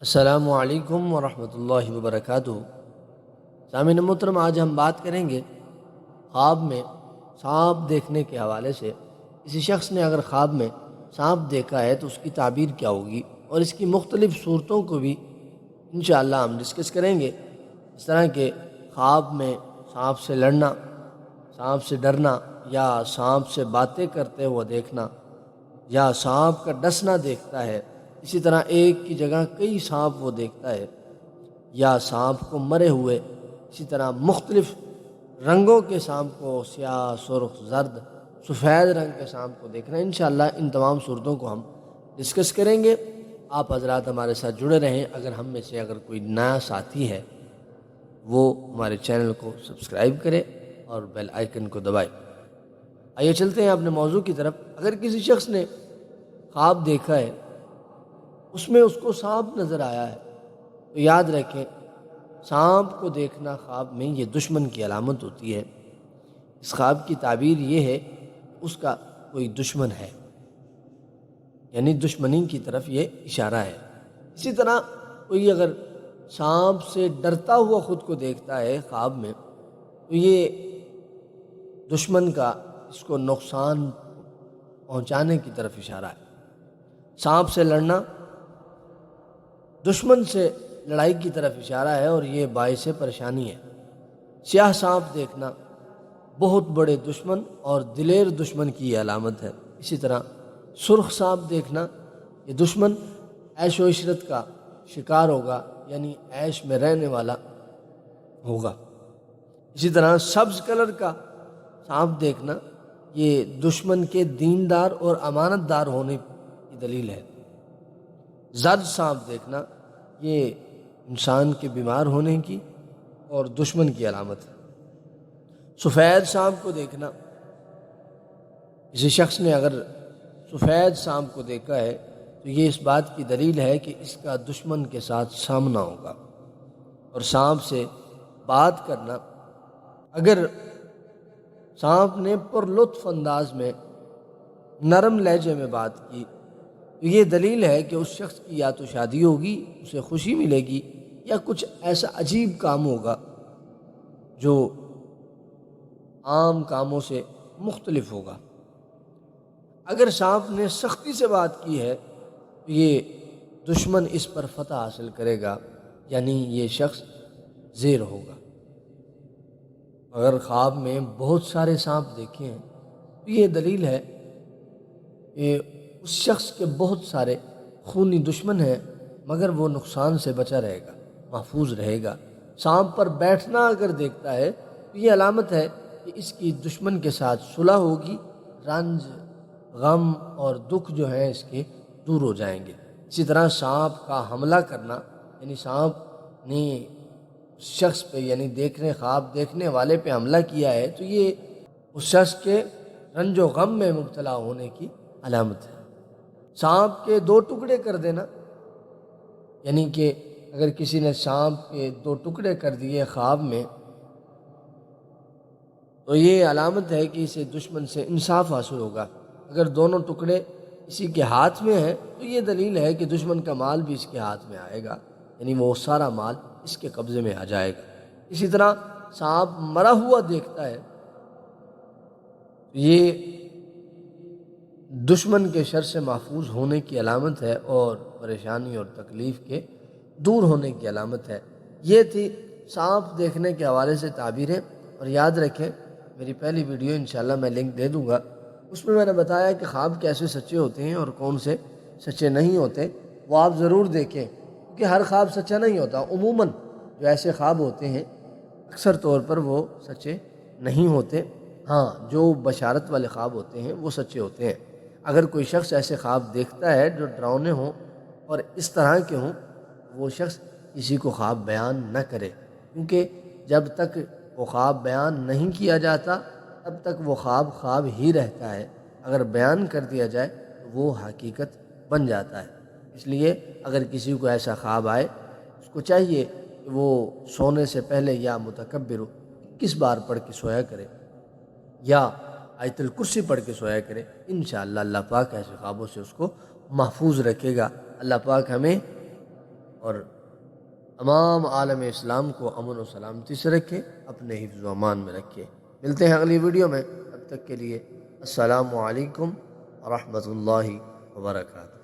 السلام علیکم ورحمۃ اللہ وبرکاتہ۔ سامعین محترم، آج ہم بات کریں گے خواب میں سانپ دیکھنے کے حوالے سے۔ کسی شخص نے اگر خواب میں سانپ دیکھا ہے تو اس کی تعبیر کیا ہوگی، اور اس کی مختلف صورتوں کو بھی انشاءاللہ ہم ڈسکس کریں گے۔ اس طرح کے خواب میں سانپ سے لڑنا، سانپ سے ڈرنا، یا سانپ سے باتیں کرتے ہوئے دیکھنا، یا سانپ کا ڈسنا دیکھتا ہے، اسی طرح ایک کی جگہ کئی سانپ وہ دیکھتا ہے، یا سانپ کو مرے ہوئے، اسی طرح مختلف رنگوں کے سانپ کو، سیاہ، سرخ، زرد، سفید رنگ کے سانپ کو دیکھنا۔ انشاءاللہ ان تمام صورتوں کو ہم ڈسکس کریں گے۔ آپ حضرات ہمارے ساتھ جڑے رہیں۔ اگر ہم میں سے اگر کوئی نیا ساتھی ہے وہ ہمارے چینل کو سبسکرائب کرے اور بیل آئیکن کو دبائے۔ آئیے چلتے ہیں اپنے موضوع کی طرف۔ اگر کسی شخص نے خواب دیکھا ہے، اس میں اس کو سانپ نظر آیا ہے، تو یاد رکھیں سانپ کو دیکھنا خواب میں یہ دشمن کی علامت ہوتی ہے۔ اس خواب کی تعبیر یہ ہے کہ اس کا کوئی دشمن ہے، یعنی دشمنی کی طرف یہ اشارہ ہے۔ اسی طرح کوئی اگر سانپ سے ڈرتا ہوا خود کو دیکھتا ہے خواب میں، تو یہ دشمن کا اس کو نقصان پہنچانے کی طرف اشارہ ہے۔ سانپ سے لڑنا دشمن سے لڑائی کی طرف اشارہ ہے، اور یہ باعث پریشانی ہے۔ سیاہ سانپ دیکھنا بہت بڑے دشمن اور دلیر دشمن کی یہ علامت ہے۔ اسی طرح سرخ سانپ دیکھنا، یہ دشمن عیش و عشرت کا شکار ہوگا، یعنی عیش میں رہنے والا ہوگا۔ اسی طرح سبز کلر کا سانپ دیکھنا یہ دشمن کے دیندار اور امانت دار ہونے کی دلیل ہے۔ زرد سانپ دیکھنا یہ انسان کے بیمار ہونے کی اور دشمن کی علامت ہے۔ سفید سانپ کو دیکھنا، کسی شخص نے اگر سفید سانپ کو دیکھا ہے تو یہ اس بات کی دلیل ہے کہ اس کا دشمن کے ساتھ سامنا ہوگا۔ اور سانپ سے بات کرنا، اگر سانپ نے پر لطف انداز میں نرم لہجے میں بات کی تو یہ دلیل ہے کہ اس شخص کی یا تو شادی ہوگی، اسے خوشی ملے گی، یا کچھ ایسا عجیب کام ہوگا جو عام کاموں سے مختلف ہوگا۔ اگر سانپ نے سختی سے بات کی ہے تو یہ دشمن اس پر فتح حاصل کرے گا، یعنی یہ شخص زیر ہوگا۔ اگر خواب میں بہت سارے سانپ دیکھے ہیں تو یہ دلیل ہے کہ اس شخص کے بہت سارے خونی دشمن ہیں، مگر وہ نقصان سے بچا رہے گا، محفوظ رہے گا۔ سانپ پر بیٹھنا اگر دیکھتا ہے تو یہ علامت ہے کہ اس کی دشمن کے ساتھ صلح ہوگی، رنج، غم اور دکھ جو ہیں اس کے دور ہو جائیں گے۔ اسی طرح سانپ کا حملہ کرنا، یعنی سانپ نے اس شخص پہ، یعنی خواب دیکھنے والے پہ حملہ کیا ہے، تو یہ اس شخص کے رنج و غم میں مبتلا ہونے کی علامت ہے۔ سانپ کے دو ٹکڑے کر دینا، یعنی کہ اگر کسی نے سانپ کے دو ٹکڑے کر دیے خواب میں، تو یہ علامت ہے کہ اسے دشمن سے انصاف حاصل ہوگا۔ اگر دونوں ٹکڑے اسی کے ہاتھ میں ہیں تو یہ دلیل ہے کہ دشمن کا مال بھی اس کے ہاتھ میں آئے گا، یعنی وہ سارا مال اس کے قبضے میں آ جائے گا۔ اسی طرح سانپ مرا ہوا دیکھتا ہے، یہ دشمن کے شر سے محفوظ ہونے کی علامت ہے اور پریشانی اور تکلیف کے دور ہونے کی علامت ہے۔ یہ تھی سانپ دیکھنے کے حوالے سے تعبیریں۔ اور یاد رکھیں میری پہلی ویڈیو انشاءاللہ میں لنک دے دوں گا، اس میں نے بتایا کہ خواب کیسے سچے ہوتے ہیں اور کون سے سچے نہیں ہوتے، وہ آپ ضرور دیکھیں، کیونکہ ہر خواب سچا نہیں ہوتا۔ عموماً جو ایسے خواب ہوتے ہیں اکثر طور پر وہ سچے نہیں ہوتے، ہاں جو بشارت والے خواب ہوتے ہیں وہ سچے ہوتے ہیں۔ اگر کوئی شخص ایسے خواب دیکھتا ہے جو ڈراؤنے ہوں اور اس طرح کے ہوں، وہ شخص کسی کو خواب بیان نہ کرے، کیونکہ جب تک وہ خواب بیان نہیں کیا جاتا تب تک وہ خواب ہی رہتا ہے۔ اگر بیان کر دیا جائے تو وہ حقیقت بن جاتا ہے۔ اس لیے اگر کسی کو ایسا خواب آئے، اس کو چاہیے کہ وہ سونے سے پہلے یا متکبر 21 بار پڑھ کے سویا کرے، یا آیت الکرسی پڑھ کے سویا کرے۔ انشاءاللہ اللہ پاک ایسے خوابوں سے اس کو محفوظ رکھے گا۔ اللہ پاک ہمیں اور تمام عالم اسلام کو امن و سلامتی سے رکھے، اپنے حفظ و امان میں رکھے۔ ملتے ہیں اگلی ویڈیو میں، تب تک کے لیے السلام علیکم ورحمۃ اللہ وبرکاتہ۔